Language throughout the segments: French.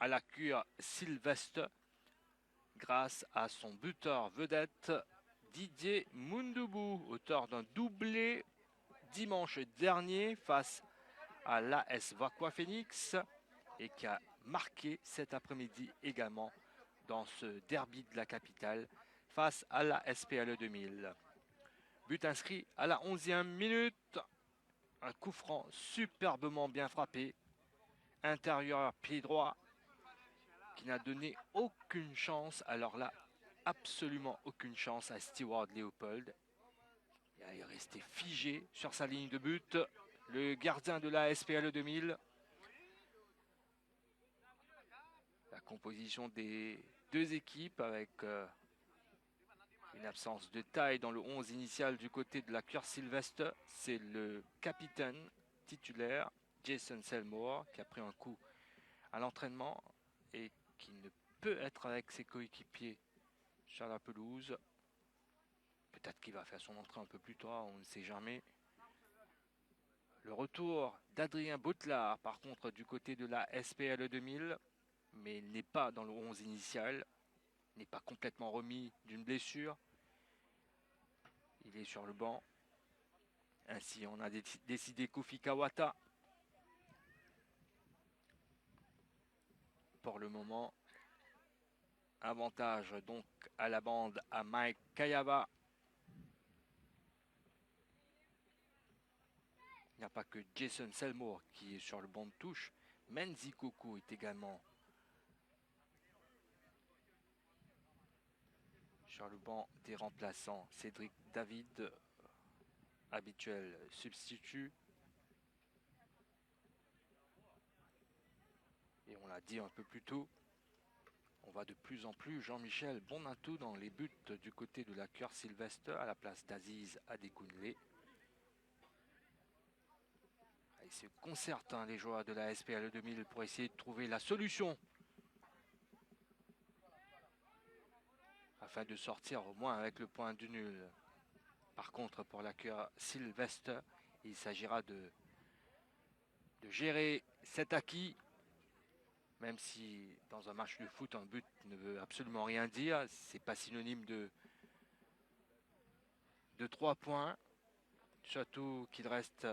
à la cure Sylvestre grâce à son buteur vedette Didier Mundubu, auteur d'un doublé dimanche dernier face à l'AS Vakwa Phoenix et qui a marqué cet après-midi également dans ce derby de la capitale face à la SPLE 2000. But inscrit à la 11e minute, un coup franc superbement bien frappé, intérieur pied droit, qui n'a donné aucune chance, alors là, absolument aucune chance à Stewart Leopold. Il est resté figé sur sa ligne de but, le gardien de la SPLE 2000. La composition des deux équipes avec une absence de taille dans le 11 initial du côté de la cure Sylvestre, c'est le capitaine titulaire Jason Selmore qui a pris un coup à l'entraînement et qui ne peut être avec ses coéquipiers sur la pelouse. Peut-être qu'il va faire son entrée un peu plus tard, on ne sait jamais. Le retour d'Adrien Botelard, par contre, du côté de la SPLE 2000, mais il n'est pas dans le 11 initial, n'est pas complètement remis d'une blessure. Il est sur le banc. Ainsi, on a décidé Kofi Kawata. Pour le moment, avantage donc à la bande à Mike Kayaba. Il n'y a pas que Jason Selmore qui est sur le banc de touche. Menzi Koko est également sur le banc des remplaçants. Cédric David, habituel substitut. Et on l'a dit un peu plus tôt, on voit de plus en plus Jean-Michel Bonatou dans les buts du côté de la cure Sylvestre à la place d'Aziz Adekounle. Ils se concertent, les joueurs de la SPLE 2000, pour essayer de trouver la solution afin de sortir au moins avec le point du nul. Par contre, pour la cure Sylvestre, il s'agira de gérer cet acquis. Même si dans un match de foot, un but ne veut absolument rien dire, c'est pas synonyme de 3 points. Surtout qu'il reste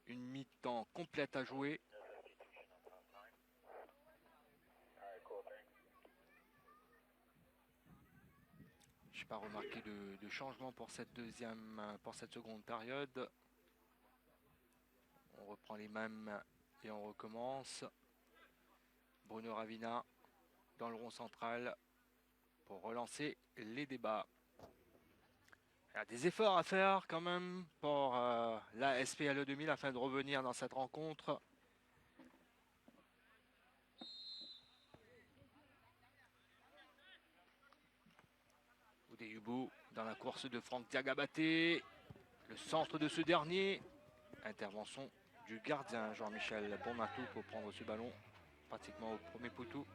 une mi-temps complète à jouer. Je n'ai pas remarqué de changement pour cette seconde période. On reprend les mêmes et on recommence. Bruno Ravina dans le rond central pour relancer les débats. Il y a des efforts à faire quand même pour la SPLE 2000 afin de revenir dans cette rencontre. Oudeyubu dans la course de Franck Diagabaté. Le centre de ce dernier. Intervention du gardien Jean-Michel Bonatou pour prendre ce ballon pratiquement au premier poteau.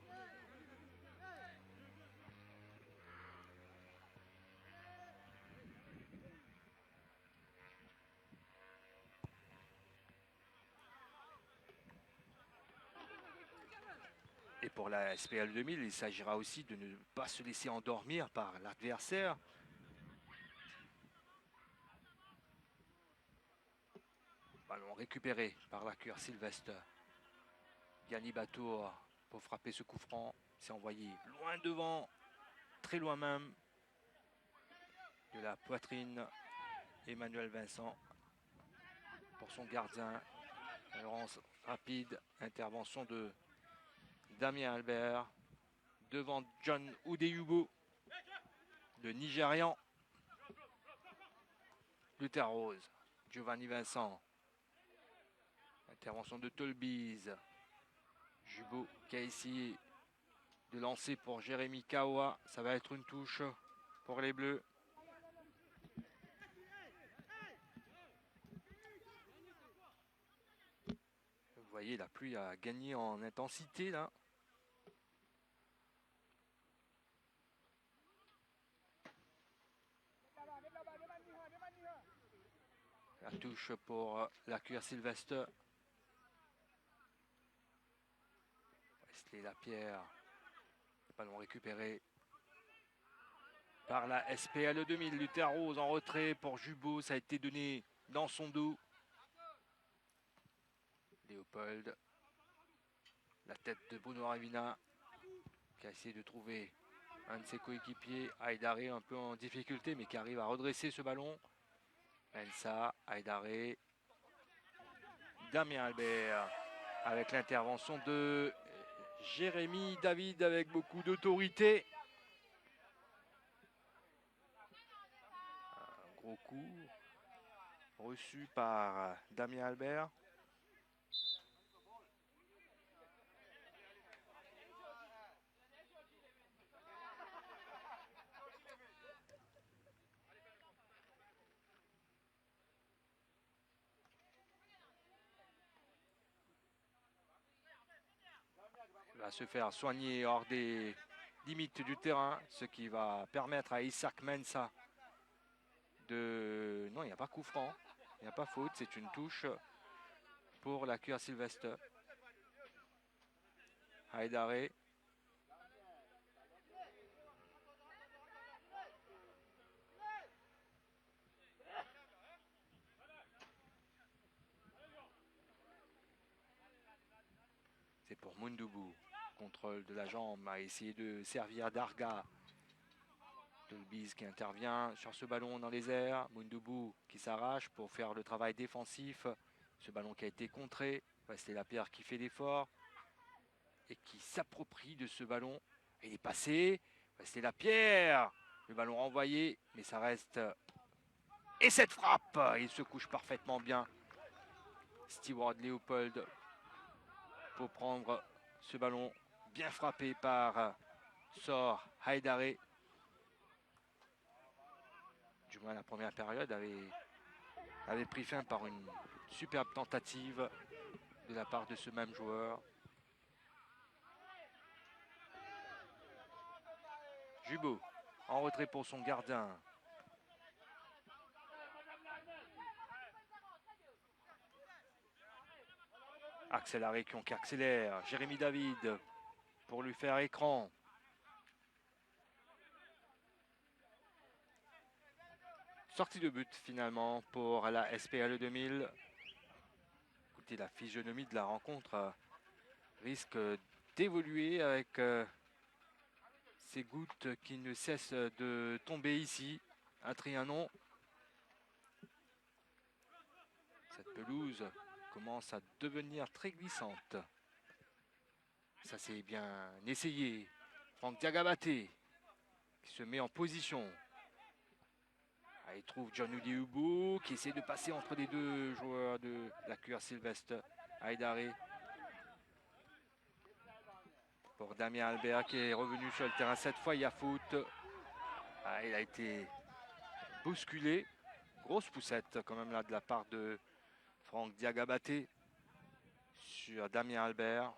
Et pour la SPL 2000, il s'agira aussi de ne pas se laisser endormir par l'adversaire. Ballon récupéré par la cure Sylvestre. Yanni Batour pour frapper ce coup franc. C'est envoyé loin devant, très loin même, de la poitrine. Emmanuel Vincent pour son gardien. Relance rapide, intervention de Damien Albert devant John Oudeyubu, le Nigérian. Luther Rose, Giovanni Vincent. Intervention de Tolbiz. Jubo qui a essayé de lancer pour Jérémy Kawa. Ça va être une touche pour les Bleus. Vous voyez, la pluie a gagné en intensité là. La touche pour la cuir Sylvestre. Wesley Lapierre. Ballon récupéré par la SPL 2000. Luther Rose en retrait pour Jubot. Ça a été donné dans son dos. Léopold. La tête de Bruno Ravina qui a essayé de trouver un de ses coéquipiers. Haïdaré un peu en difficulté mais qui arrive à redresser ce ballon. Mensah, Haïdaré. Damien Albert avec l'intervention de Jérémy David avec beaucoup d'autorité. Un gros coup reçu par Damien Albert. Il va se faire soigner hors des limites du terrain, ce qui va permettre à Isaac Mensah de... Non, il n'y a pas coup franc, il n'y a pas faute, c'est une touche pour la QR Sylvester. Haïdaré. C'est pour Moundoubou. Contrôle de la jambe, a essayé de servir Darga. Dolbiz qui intervient sur ce ballon dans les airs. Moundoubou qui s'arrache pour faire le travail défensif. Ce ballon qui a été contré. Wesley Lapierre qui fait l'effort et qui s'approprie de ce ballon. Il est passé. Wesley Lapierre. Le ballon renvoyé, mais ça reste. Et cette frappe, il se couche parfaitement bien. Stewart Léopold pour prendre ce ballon bien frappé par Sor Haïdaré. Du moins la première période avait pris fin par une superbe tentative de la part de ce même joueur. Jubot en retrait pour son gardien. Axel Aréquion qui accélère. Jérémy David pour lui faire écran. Sortie de but finalement pour la SPL 2000. Écoutez, la physionomie de la rencontre risque d'évoluer avec ces gouttes qui ne cessent de tomber ici à Trianon. Cette pelouse commence à devenir très glissante. Ça c'est bien essayé. Franck Diagabaté qui se met en position. Ah, il trouve John Udiubu qui essaie de passer entre les deux joueurs de la QR Sylvester. Haïdaré pour Damien Albert qui est revenu sur le terrain. Cette fois il y a faute. Ah, il a été bousculé. Grosse poussette quand même là de la part de Franck Diagabaté sur Damien Albert.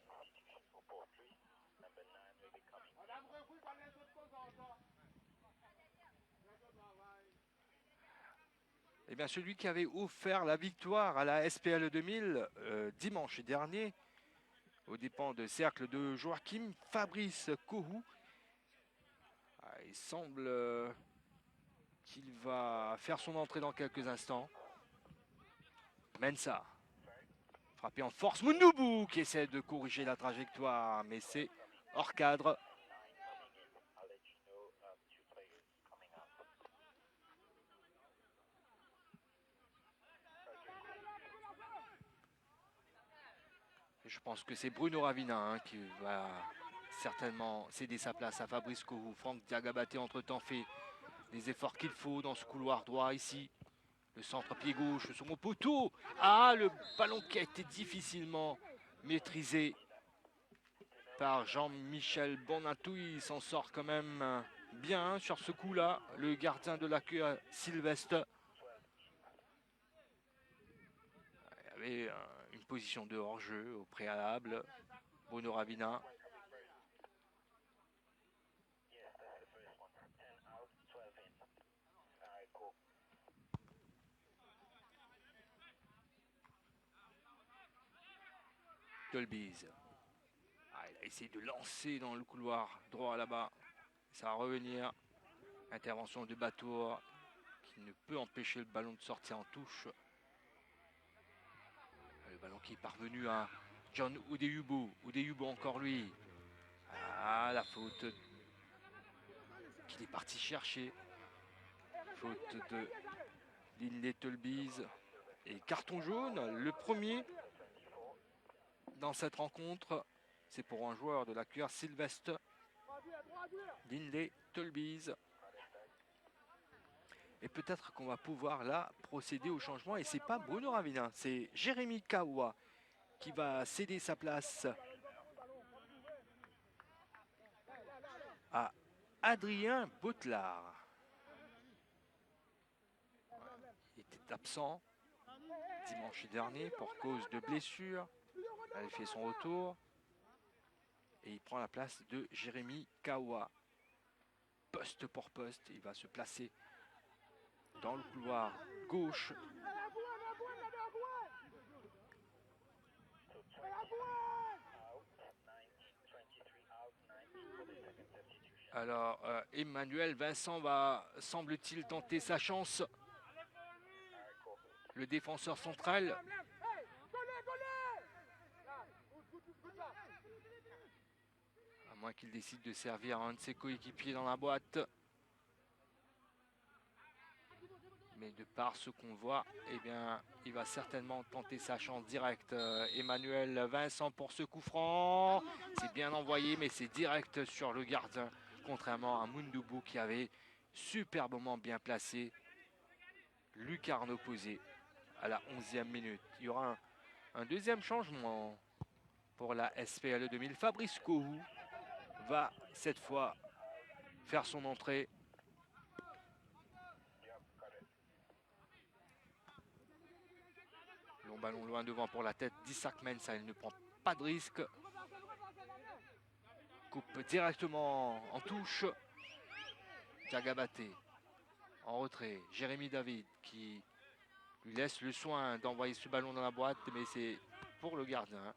Eh bien, celui qui avait offert la victoire à la SPL 2000 dimanche dernier, aux dépens de cercle de Joachim, Fabrice Kohou. Il semble qu'il va faire son entrée dans quelques instants. Mensah, frappé en force. Moundoubou qui essaie de corriger la trajectoire, mais c'est hors cadre. Je pense que c'est Bruno Ravina qui va certainement céder sa place à Fabrice Kohou. Franck Diagabaté entre-temps fait les efforts qu'il faut dans ce couloir droit ici. Le centre pied gauche sur mon poteau. Ah, le ballon qui a été difficilement maîtrisé par Jean-Michel Bonatou. Il s'en sort quand même bien sur ce coup-là. Le gardien de la queue Sylvestre. Il y avait une position de hors-jeu au préalable. Bruno Ravina. Dolbiz. Ah, essayer de lancer dans le couloir droit là-bas. Ça va revenir. Intervention de Batour qui ne peut empêcher le ballon de sortir en touche. Le ballon qui est parvenu à John Oudeyubo. Oudeyubo encore lui. Ah, la faute qu'il est parti chercher. Faute de Lindley Tolbiz. Et carton jaune, le premier dans cette rencontre. C'est pour un joueur de la QR Sylvestre. Lindley Tolbiz. Et peut-être qu'on va pouvoir là procéder au changement. Et c'est pas Bruno Ravina, c'est Jérémy Kawa qui va céder sa place à Adrien Boutelard. Il était absent dimanche dernier pour cause de blessure. Il avait fait son retour. Et il prend la place de Jérémy Kawa. Poste pour poste, il va se placer dans le couloir gauche. Alors, Emmanuel Vincent va, semble-t-il, tenter sa chance. Le défenseur central. À moins qu'il décide de servir un de ses coéquipiers dans la boîte. Mais de par ce qu'on voit, eh bien, il va certainement tenter sa chance directe. Emmanuel Vincent pour ce coup franc. C'est bien envoyé, mais c'est direct sur le gardien. Contrairement à Moundoubou qui avait superbement bien placé. Lucarne opposé à la 11e minute. Il y aura un deuxième changement pour la SPLE 2000. Fabrice Kohou va cette fois faire son entrée. Long ballon loin devant pour la tête d'Isaac Mensah. Il ne prend pas de risque. Coupe directement en touche. Diagabaté en retrait. Jérémy David qui lui laisse le soin d'envoyer ce ballon dans la boîte, mais c'est pour le gardien.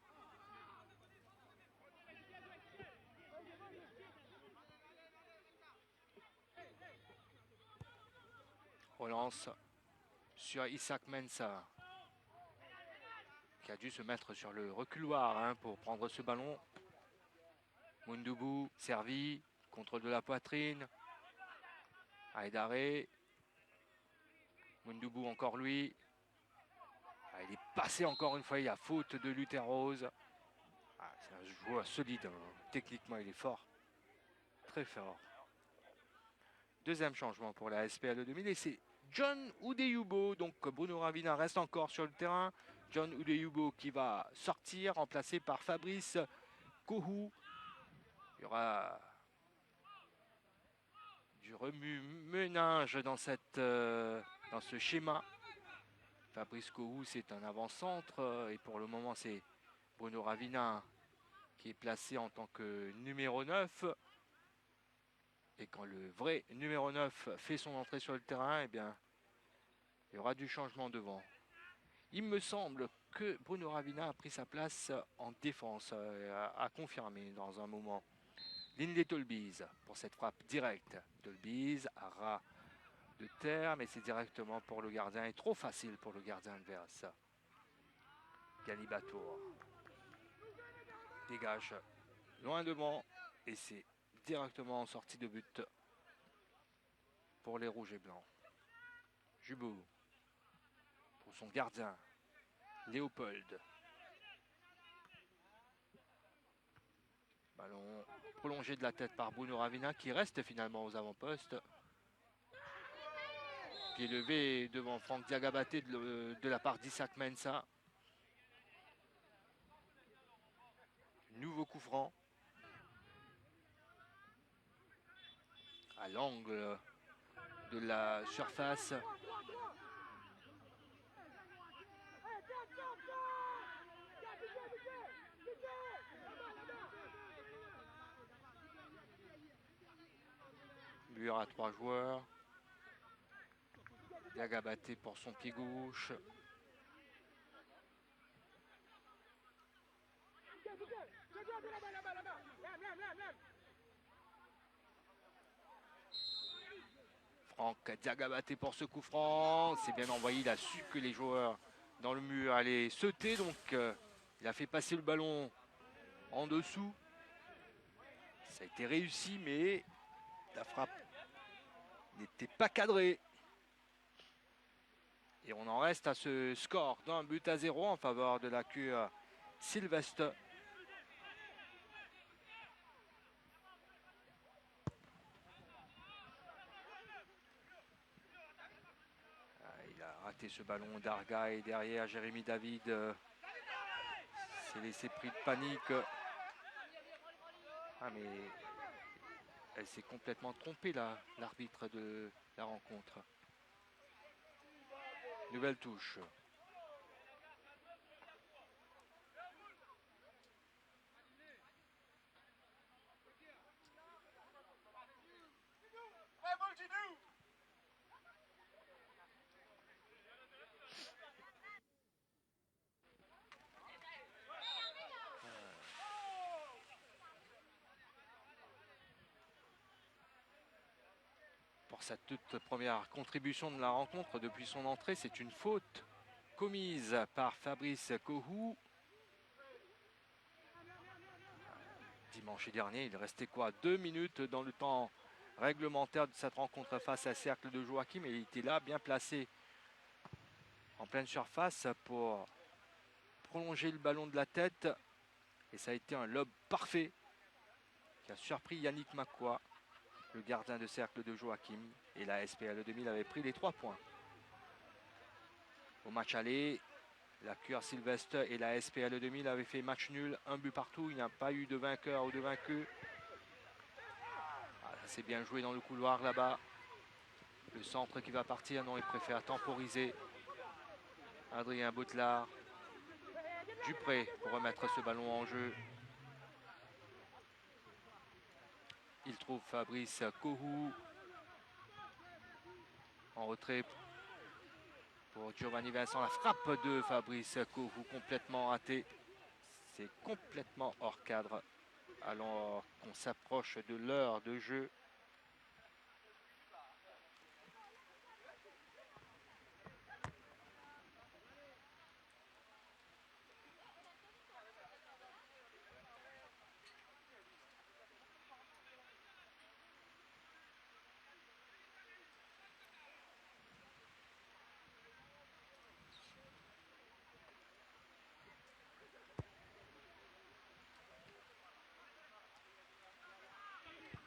Relance sur Isaac Mensah qui a dû se mettre sur le reculoir pour prendre ce ballon. Moundoubou servi, contrôle de la poitrine. Aïdaré. Moundoubou encore lui. Ah, il est passé encore une fois, il y a faute de Luther Rose. Ah, c'est un joueur solide, techniquement il est fort. Très fort. Deuxième changement pour la SPLE 2000 et c'est John Oudeyubo. Donc Bruno Ravina reste encore sur le terrain. John Oudeyubo qui va sortir, remplacé par Fabrice Kohou. Il y aura du remue-ménage dans ce schéma. Fabrice Kohou, c'est un avant-centre et pour le moment, c'est Bruno Ravina qui est placé en tant que numéro 9. Et quand le vrai numéro 9 fait son entrée sur le terrain, eh bien, il y aura du changement devant. Il me semble que Bruno Ravina a pris sa place en défense, à confirmer dans un moment. Lindley Tolbiz pour cette frappe directe. Tolbiz à ras de terre, mais c'est directement pour le gardien et trop facile pour le gardien adverse. Gali Batour dégage loin devant et c'est directement en sortie de but pour les rouges et blancs. Jubou pour son gardien Léopold. Ballon prolongé de la tête par Bruno Ravina qui reste finalement aux avant-postes. Pied levé devant Franck Diagabaté de la part d'Isaac Mensah. Nouveau coup franc. À l'angle de la surface. Lui aura 3 joueurs. Diagabaté pour son pied gauche. Franck Diagabaté pour ce coup franc. C'est bien envoyé. Il a su que les joueurs dans le mur allaient sauter. Donc il a fait passer le ballon en dessous. Ça a été réussi, mais la frappe n'était pas cadrée. Et on en reste à ce score d'1-0 en faveur de la cure Sylvestre. Il a raté ce ballon d'Arga et derrière Jérémy David s'est laissé pris de panique. Ah mais elle s'est complètement trompée là, l'arbitre de la rencontre. Nouvelle touche. Pour sa toute première contribution de la rencontre depuis son entrée, c'est une faute commise par Fabrice Kohou. Dimanche dernier, il restait quoi 2 minutes dans le temps réglementaire de cette rencontre face à Cercle de Joachim et il était là bien placé en pleine surface pour prolonger le ballon de la tête et ça a été un lob parfait qui a surpris Yannick Macquois, le gardien de Cercle de Joachim, et la SPLE 2000 avait pris les 3 points. Au match aller, la Cure Sylvestre et la SPLE 2000 avaient fait match nul, 1 but partout, il n'y a pas eu de vainqueur ou de vaincu. Voilà, c'est bien joué dans le couloir là-bas. Le centre qui va partir, non, il préfère temporiser. Adrien Boutelard, Dupré pour remettre ce ballon en jeu. Il trouve Fabrice Kohou en retrait pour Giovanni Vincent. La frappe de Fabrice Kohou complètement ratée. C'est complètement hors cadre alors qu'on s'approche de l'heure de jeu.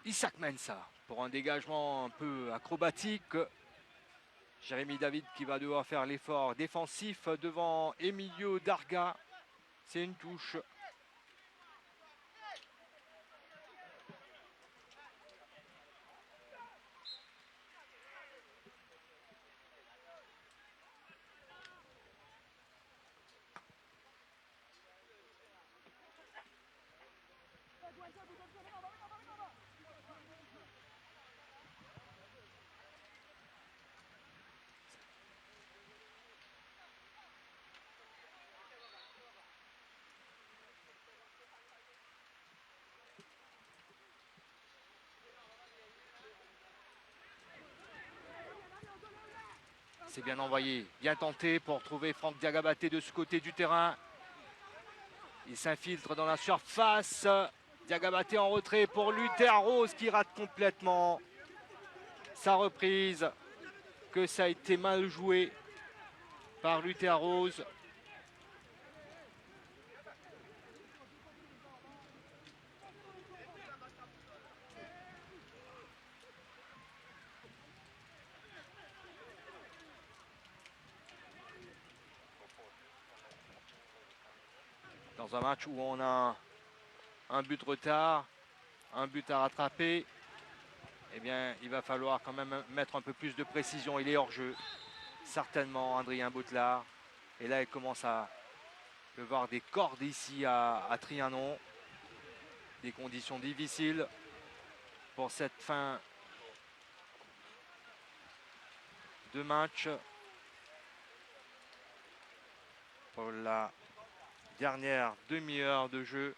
Isaac Mensah pour un dégagement un peu acrobatique. Jérémy David qui va devoir faire l'effort défensif devant Emilio Darga. C'est une touche. C'est bien envoyé, bien tenté pour trouver Franck Diagabaté de ce côté du terrain. Il s'infiltre dans la surface. Diagabaté en retrait pour Luther Rose qui rate complètement sa reprise. Que ça a été mal joué par Luther Rose. Dans un match où on a un but de retard, un but à rattraper, eh bien, il va falloir quand même mettre un peu plus de précision. Il est hors jeu, certainement, Adrien Boutelard. Et là, il commence à voir des cordes ici à Trianon. Des conditions difficiles pour cette fin de match. Pour la dernière demi-heure de jeu.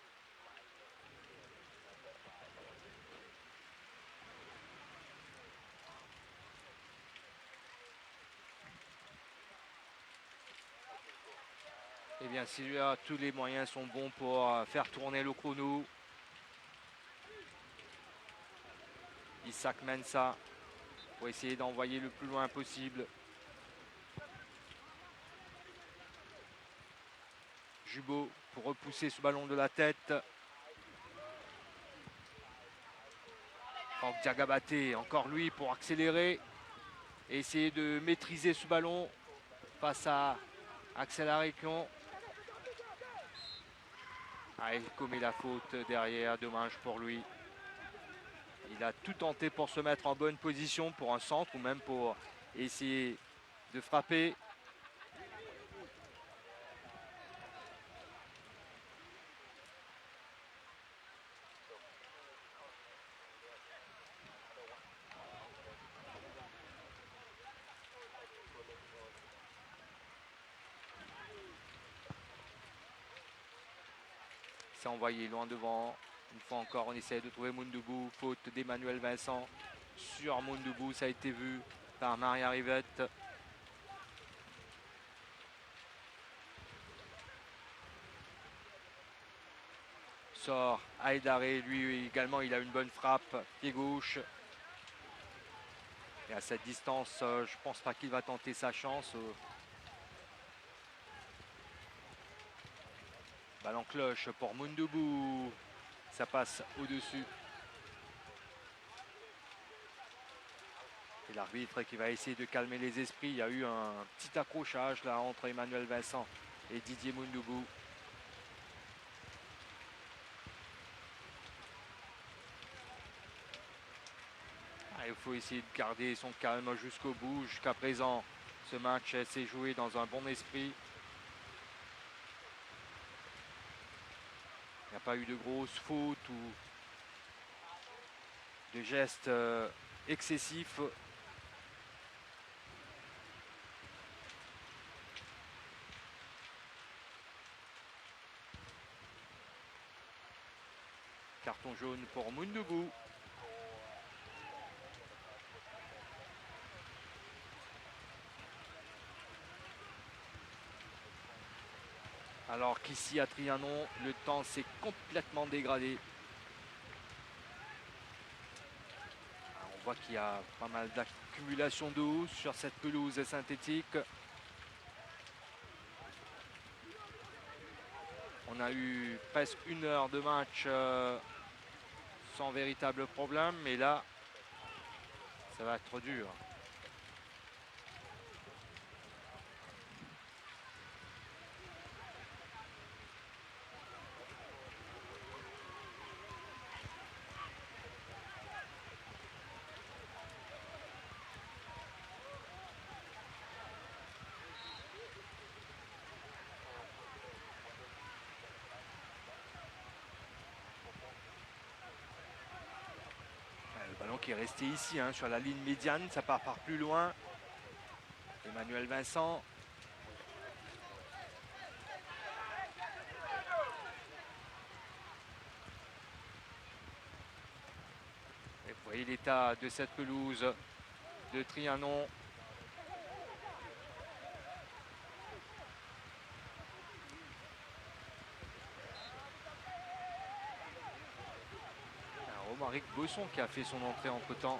Eh bien, celui-là, tous les moyens sont bons pour faire tourner le chrono. Isaac Mensah pour essayer d'envoyer le plus loin possible. Jubot pour repousser ce ballon de la tête. Franck Diagabaté, encore lui pour accélérer et essayer de maîtriser ce ballon face à Axel Ariquion. Ah, il commet la faute derrière, dommage pour lui. Il a tout tenté pour se mettre en bonne position pour un centre ou même pour essayer de frapper. C'est envoyé loin devant. Une fois encore, on essaie de trouver Moundoubou. Faute d'Emmanuel Vincent sur Moundoubou. Ça a été vu par Maria Rivette. Sort Aïdaré. Lui également, il a une bonne frappe. Pied gauche. Et à cette distance, je pense pas qu'il va tenter sa chance. Ballon cloche pour Moundoubou. Ça passe au-dessus. Et l'arbitre qui va essayer de calmer les esprits. Il y a eu un petit accrochage là entre Emmanuel Vincent et Didier Moundoubou. Il faut essayer de garder son calme jusqu'au bout. Jusqu'à présent, ce match s'est joué dans un bon esprit. Il n'y a pas eu de grosses fautes ou de gestes excessifs. Carton jaune pour Moundoubou. Alors qu'ici à Trianon, le temps s'est complètement dégradé. On voit qu'il y a pas mal d'accumulation d'eau sur cette pelouse synthétique. On a eu presque 1 heure de match sans véritable problème, mais là, ça va être dur. Le ballon qui est resté ici, sur la ligne médiane, ça part par plus loin. Emmanuel Vincent. Et vous voyez l'état de cette pelouse de Trianon. Romaric Bosson qui a fait son entrée entre-temps.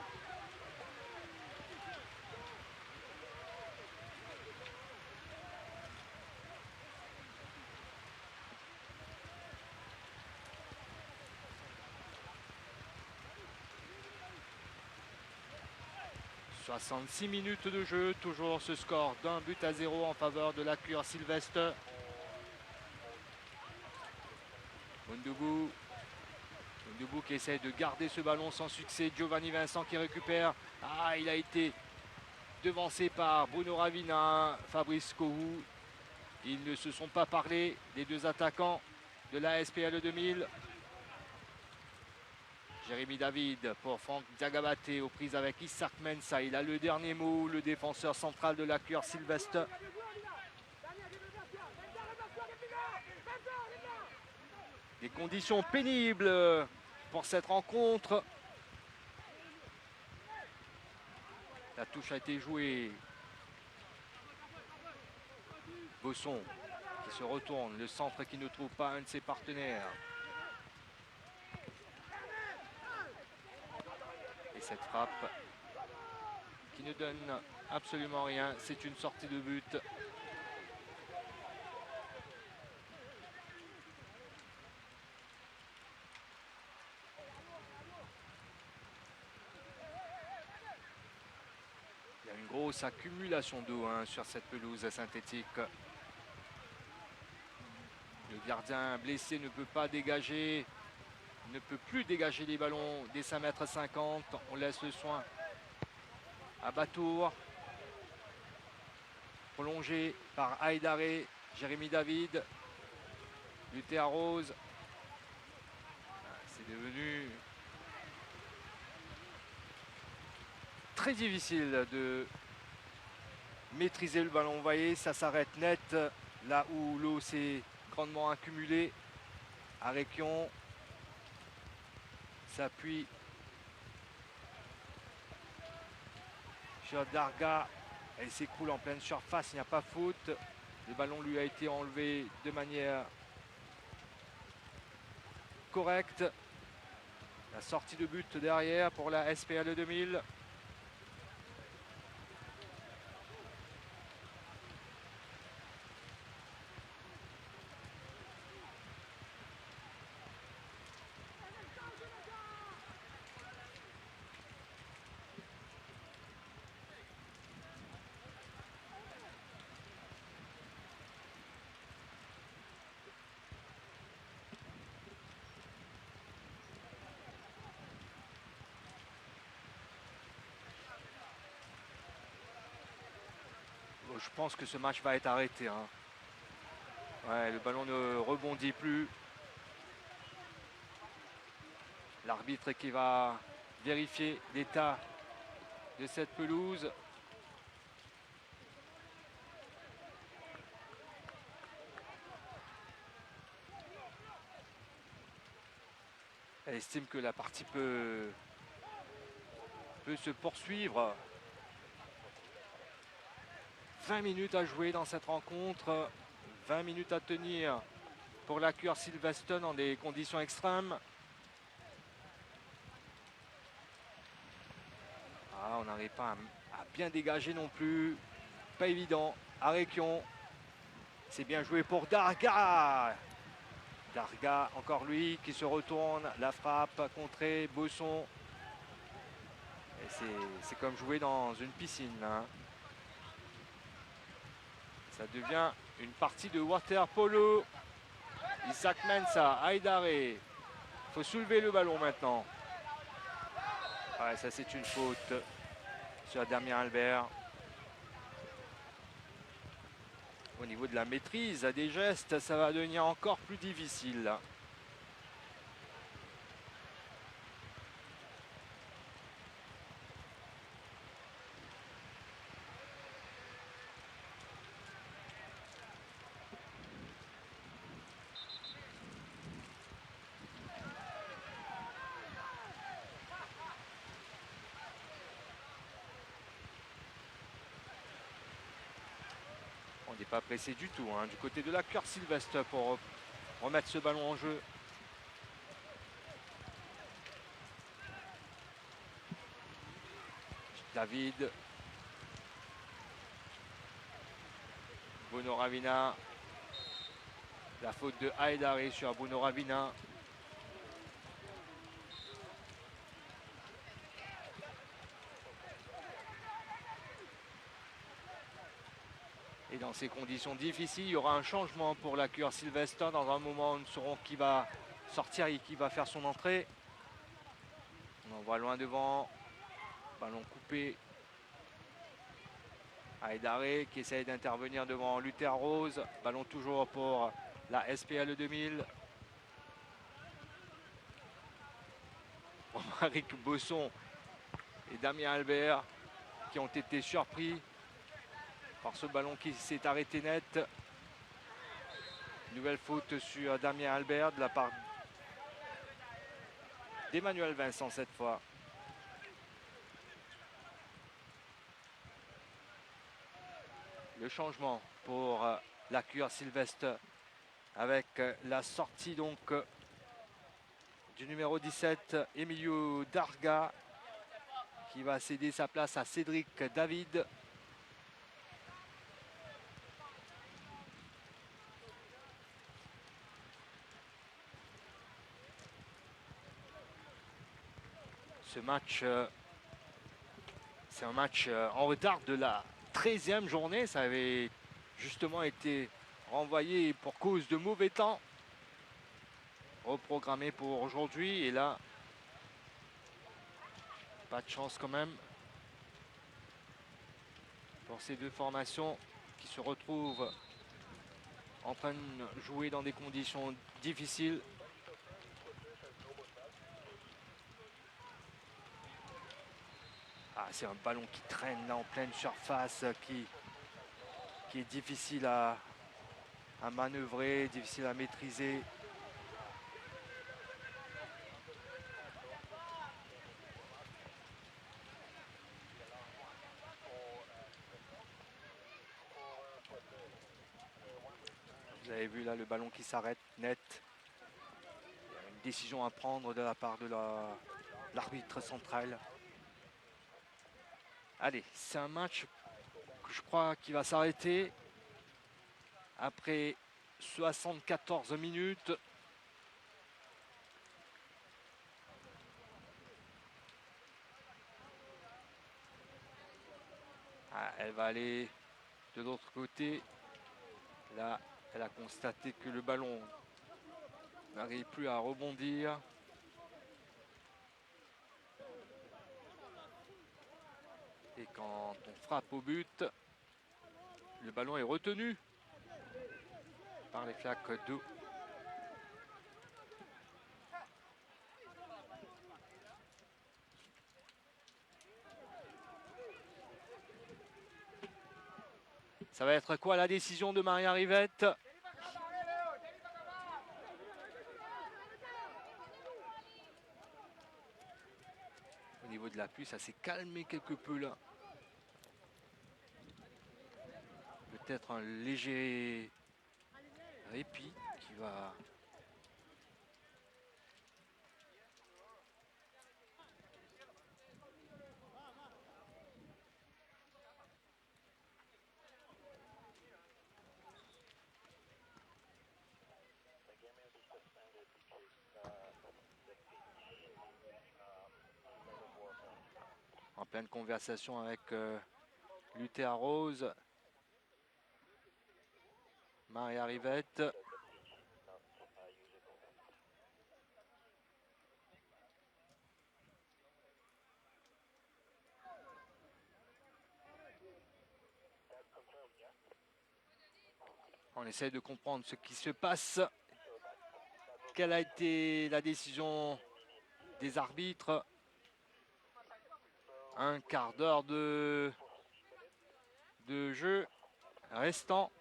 « 66 minutes de jeu, toujours ce score d'1-0 en faveur de la Cure Sylvestre. Moundoubou qui essaie de garder ce ballon sans succès. Giovanni Vincent qui récupère. Ah, il a été devancé par Bruno Ravina, Fabrice Kohou. Ils ne se sont pas parlé, les deux attaquants de la SPL 2000. Jérémy David pour Franck Diagabaté aux prises avec Isaac Mensah. Il a le dernier mot, le défenseur central de la Cure Sylvestre. Des conditions pénibles pour cette rencontre. La touche a été jouée. Bosson qui se retourne. Le centre qui ne trouve pas un de ses partenaires. Et cette frappe qui ne donne absolument rien. C'est une sortie de but. Il y a une grosse accumulation d'eau sur cette pelouse synthétique. Le gardien blessé ne peut pas dégager, ne peut plus dégager les ballons des 5,50 m. On laisse le soin à Batour. Prolongé par Aïdaré, Jérémy David, Luther Rose. C'est devenu très difficile de maîtriser le ballon. Vous voyez, ça s'arrête net là où l'eau s'est grandement accumulée. Arekion s'appuie sur Darga. Elle s'écroule en pleine surface, il n'y a pas faute. Le ballon lui a été enlevé de manière correcte. La sortie de but derrière pour la SPL 2000. Je pense que ce match va être arrêté. Ouais, le ballon ne rebondit plus. L'arbitre qui va vérifier l'état de cette pelouse. Elle estime que la partie peut se poursuivre. 20 minutes à jouer dans cette rencontre. 20 minutes à tenir pour la cure Silverstone dans des conditions extrêmes. On n'arrive pas à bien dégager non plus. Pas évident. Arekion. C'est bien joué pour Darga. Darga, encore lui, qui se retourne. La frappe contrée. Bosson. C'est comme jouer dans une piscine. Ça devient une partie de water polo. Isaac Mensah, Aïdaré. Il faut soulever le ballon maintenant. Ouais, ça c'est une faute sur Damien Albert. Au niveau de la maîtrise des gestes, ça va devenir encore plus difficile. On n'est pas pressé du tout du côté de la cure Sylvestre pour remettre ce ballon en jeu. David. Bruno Ravina. La faute de Aïdaré sur Bruno Ravina. Et dans ces conditions difficiles, il y aura un changement pour la cure Sylvestre. Dans un moment, nous saurons qui va sortir et qui va faire son entrée. On en voit loin devant. Ballon coupé. Aïdaré qui essaye d'intervenir devant Luther Rose. Ballon toujours pour la SPL 2000. Romaric Bosson et Damien Albert qui ont été surpris par ce ballon qui s'est arrêté net. Nouvelle faute sur Damien Albert de la part d'Emmanuel Vincent cette fois. Le changement pour la cure Sylvestre avec la sortie donc du numéro 17, Emilio Darga, qui va céder sa place à Cédric David. Ce match, c'est un match en retard de la 13e journée. Ça avait justement été renvoyé pour cause de mauvais temps. Reprogrammé pour aujourd'hui. Et là, pas de chance quand même pour ces deux formations qui se retrouvent en train de jouer dans des conditions difficiles. Ah, c'est un ballon qui traîne là en pleine surface, qui est difficile à manœuvrer, difficile à maîtriser. Vous avez vu là le ballon qui s'arrête net. Il y a une décision à prendre de la part de l'arbitre central. Allez, c'est un match que je crois qui va s'arrêter après 74 minutes. Ah, elle va aller de l'autre côté. Là, elle a constaté que le ballon n'arrive plus à rebondir. Et quand on frappe au but, le ballon est retenu par les flaques d'eau. Ça va être quoi la décision de Maria Rivette? Au niveau de la pluie, ça s'est calmé quelque peu là. Peut-être un léger répit qui va... En pleine conversation avec Luther Rose. Maria Rivette. On essaie de comprendre ce qui se passe. Quelle a été la décision des arbitres? Un quart d'heure de jeu restant.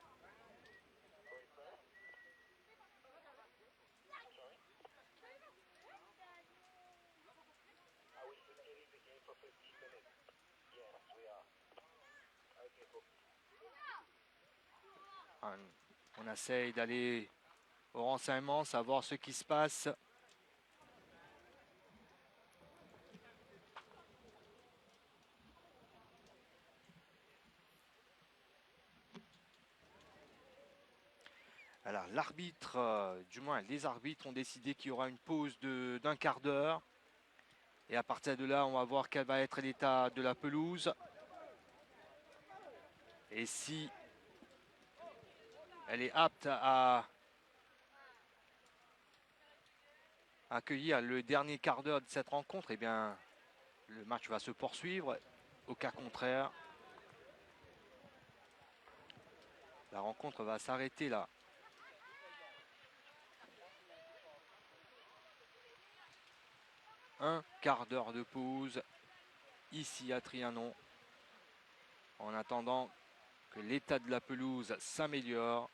On essaye d'aller au renseignement, savoir ce qui se passe. Alors l'arbitre, du moins les arbitres ont décidé qu'il y aura une pause d'un quart d'heure. Et à partir de là, on va voir quel va être l'état de la pelouse. Et si elle est apte à accueillir le dernier quart d'heure de cette rencontre, eh bien, le match va se poursuivre. Au cas contraire, la rencontre va s'arrêter là. Un quart d'heure de pause ici à Trianon, en attendant que l'état de la pelouse s'améliore.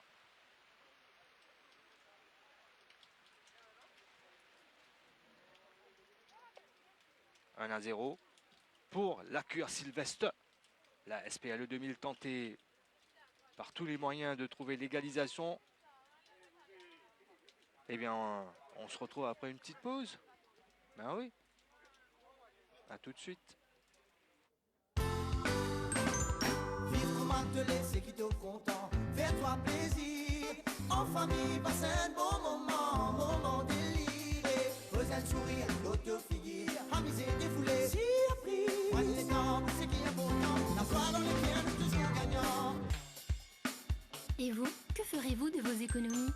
« 1-0 pour la cure Sylvestre. La SPLE 2000 tentée par tous les moyens de trouver l'égalisation. Eh bien, on se retrouve après une petite pause. Ben oui. À tout de suite. Vivre comme un te laisser qui te content, faire-toi plaisir, en famille, passer un bon moment déliré, faisant le sourire, l'autre figure, amuser, défouler, si appris, voyez les temps, c'est qui est important, la foi dans les biens, nous toujours gagnants. Et vous, que ferez-vous de vos économies?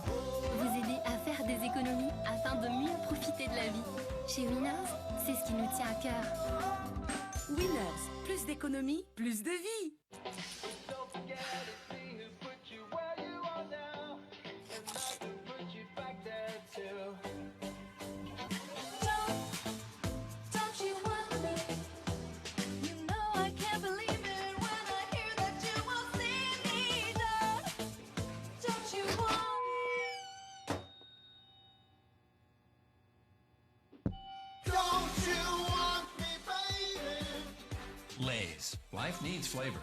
Vous aider à faire des économies afin de mieux profiter de la vie. Chez Winners, c'est ce qui nous tient à cœur. Winners, plus d'économie, plus de vie. Lay's. Life needs flavor.